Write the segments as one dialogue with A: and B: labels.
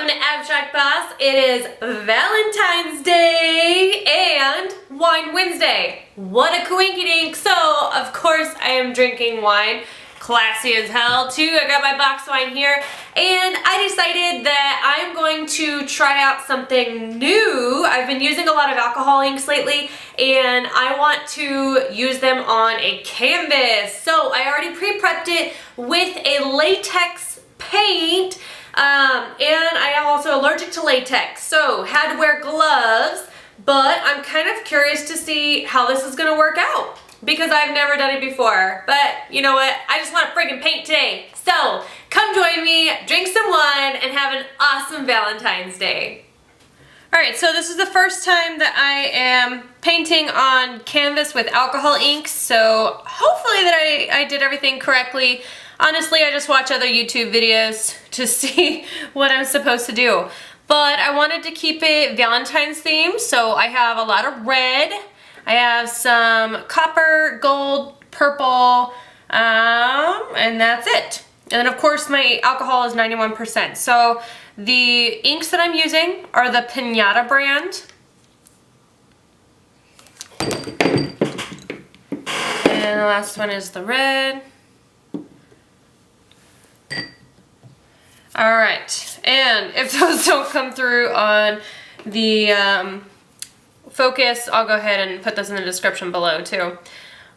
A: welcome to Abstract Boss. It is Valentine's Day and Wine Wednesday. What a coinkydink. So, of course, I am drinking wine. Classy as hell, too. I got my box wine here, and I decided that I'm going to try out something new. I've been using a lot of alcohol inks lately, and I want to use them on a canvas. So, I already pre-prepped it with a latex paint. And I am also allergic to latex, so had to wear gloves, but I'm kind of curious to see how this is gonna work out because I've never done it before. But you know what? I just want to friggin' paint today. So come join me, drink some wine, and have an awesome Valentine's Day. Alright, so this is the first time that I am painting on canvas with alcohol inks, so hopefully that I did everything correctly. Honestly, I just watch other YouTube videos to see what I'm supposed to do. But I wanted to keep it Valentine's themed, so I have a lot of red. I have some copper, gold, purple, and that's it. And then of course my alcohol is 91%. So the inks that I'm using are the Piñata brand. And the last one is the red. Alright, and if those don't come through on the focus, I'll go ahead and put those in the description below too.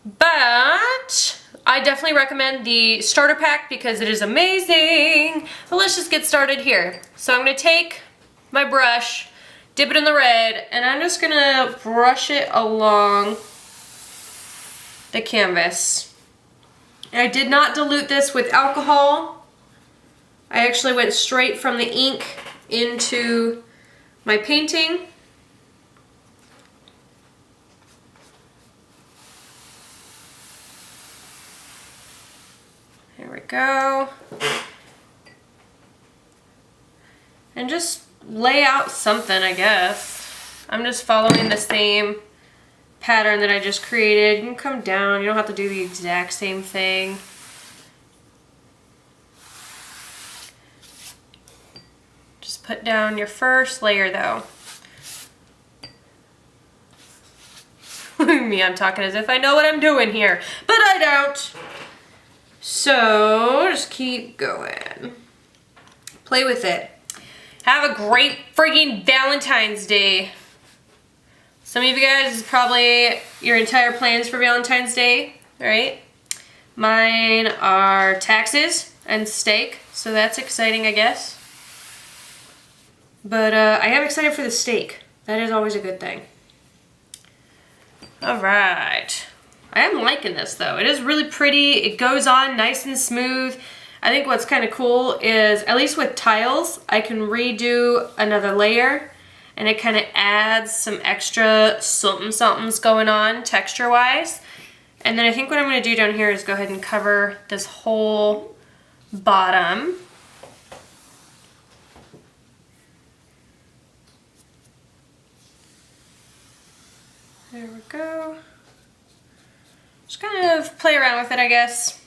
A: But I definitely recommend the starter pack because it is amazing. But let's just get started here. So I'm going to take my brush, dip it in the red, and I'm just going to brush it along the canvas. And I did not dilute this with alcohol. I actually went straight from the ink into my painting. There we go. And just lay out something, I guess. I'm just following the same pattern that I just created. You can come down, you don't have to do the exact same thing. Put down your first layer though. Me, I'm talking as if I know what I'm doing here, but I don't. So just keep going. Play with it. Have a great freaking Valentine's Day. Some of you guys, probably your entire plans for Valentine's Day, right? Mine are taxes and steak, so that's exciting, I guess. But I am excited for the steak. That is always a good thing. Alright. I am liking this though. It is really pretty. It goes on nice and smooth. I think what's kind of cool is, at least with tiles, I can redo another layer and it kind of adds some extra something's going on texture-wise. And then I think what I'm going to do down here is go ahead and cover this whole bottom. There we go. Just kind of play around with it, I guess.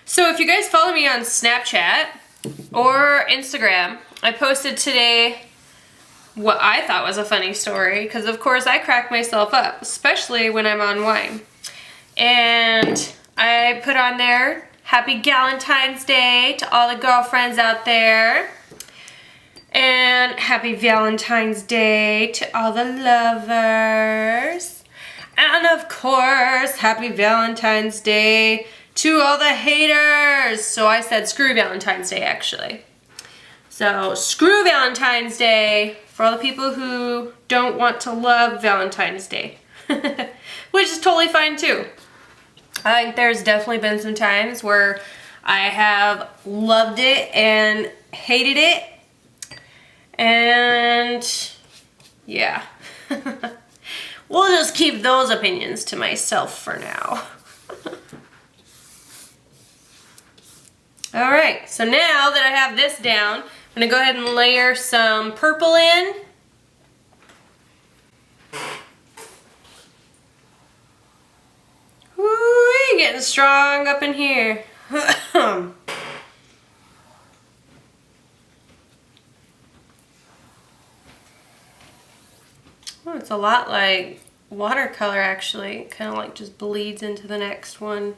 A: So if you guys follow me on Snapchat or Instagram, I posted today what I thought was a funny story, because of course I crack myself up, especially when I'm on wine. And I put on there, Happy Galentines Day to all the girlfriends out there. And happy Valentine's Day to all the lovers. And of course, happy Valentine's Day to all the haters. So I said screw Valentine's Day, actually. So screw Valentine's Day for all the people who don't want to love Valentine's Day. Which is totally fine too. I think there's definitely been some times where I have loved it and hated it. And yeah, we'll just keep those opinions to myself for now. Alright, so now that I have this down, I'm going to go ahead and layer some purple in. Woo-wee, getting strong up in here. It's a lot like watercolor actually. It kind of like just bleeds into the next one.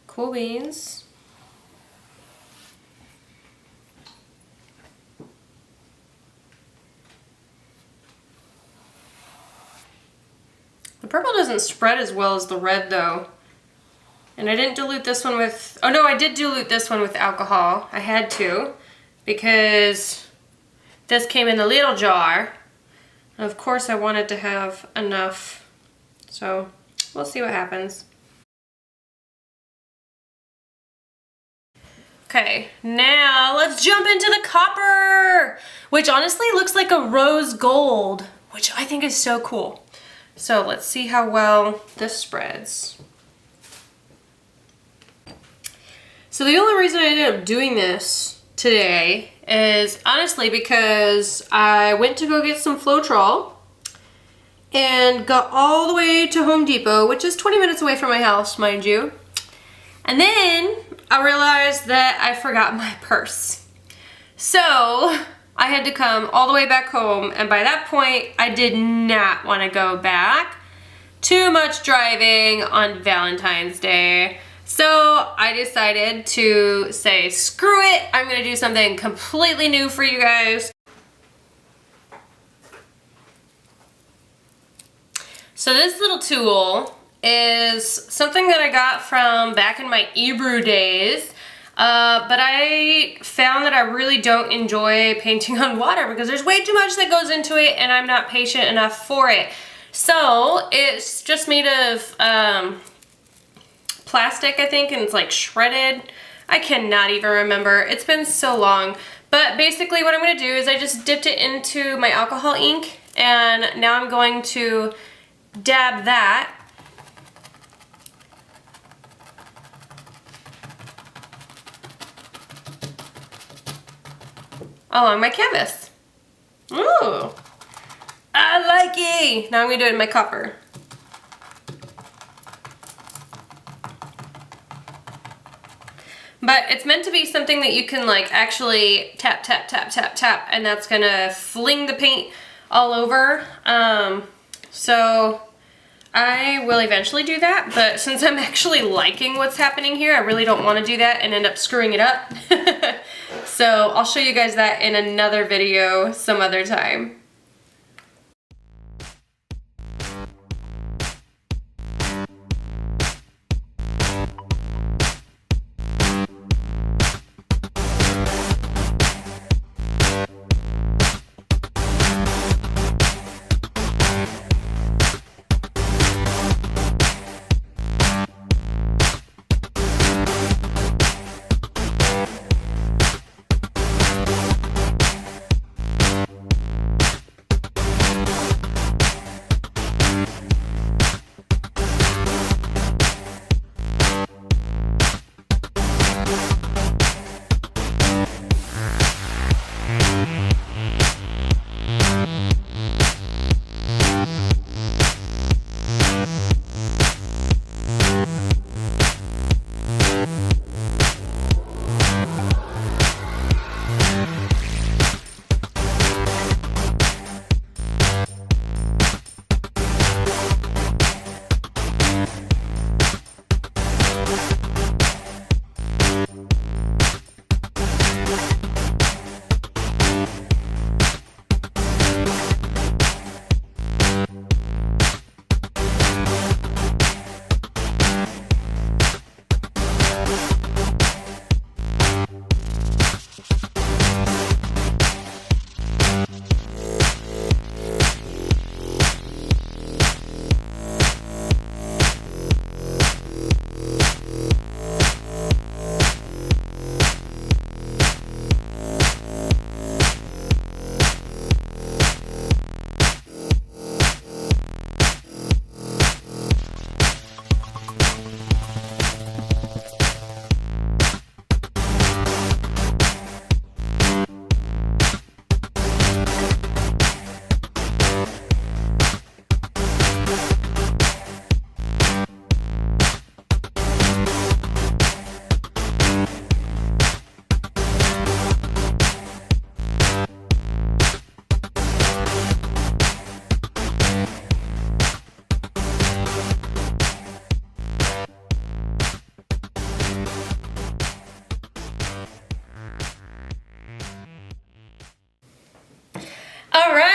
A: Cool beans. The purple doesn't spread as well as the red though. And I didn't dilute this one with, oh no, I did dilute this one with alcohol. I had to, because this came in a little jar. And of course I wanted to have enough. So we'll see what happens. Okay, now let's jump into the copper, which honestly looks like a rose gold, which I think is so cool. So let's see how well this spreads. So the only reason I ended up doing this today is honestly because I went to go get some Floetrol and got all the way to Home Depot, which is 20 minutes away from my house, mind you. And then I realized that I forgot my purse. So I had to come all the way back home, and by that point, I did not want to go back. Too much driving on Valentine's Day. So I decided to say, screw it, I'm gonna do something completely new for you guys. So this little tool is something that I got from back in my Ebrew days, but I found that I really don't enjoy painting on water because there's way too much that goes into it and I'm not patient enough for it. So it's just made of plastic, I think, and it's like shredded. I cannot even remember. It's been so long. But basically what I'm going to do is I just dipped it into my alcohol ink, and now I'm going to dab that along my canvas. Ooh, I like it. Now I'm going to do it in my copper. But it's meant to be something that you can like actually tap, tap, tap, tap, tap, and that's gonna fling the paint all over. So I will eventually do that, but since I'm actually liking what's happening here, I really don't want to do that and end up screwing it up. So I'll show you guys that in another video some other time.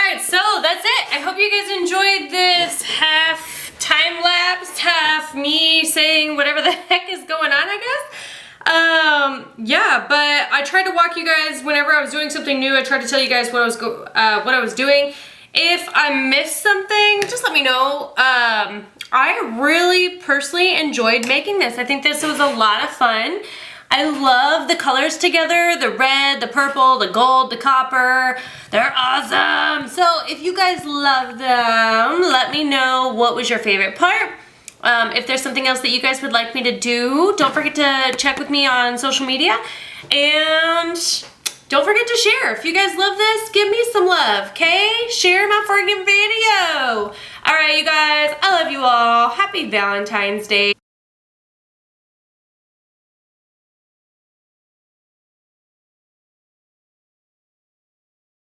A: Alright, so that's it. I hope you guys enjoyed this half time lapse, half me saying whatever the heck is going on, I guess. Yeah, but I tried to walk you guys whenever I was doing something new. I tried to tell you guys what I was doing. If I missed something, just let me know. I really personally enjoyed making this. I think this was a lot of fun. I love the colors together, the red, the purple, the gold, the copper. They're awesome. So if you guys love them, let me know what was your favorite part. If there's something else that you guys would like me to do, don't forget to check with me on social media. And don't forget to share. If you guys love this, give me some love, okay? Share my freaking video. All right, you guys, I love you all. Happy Valentine's Day.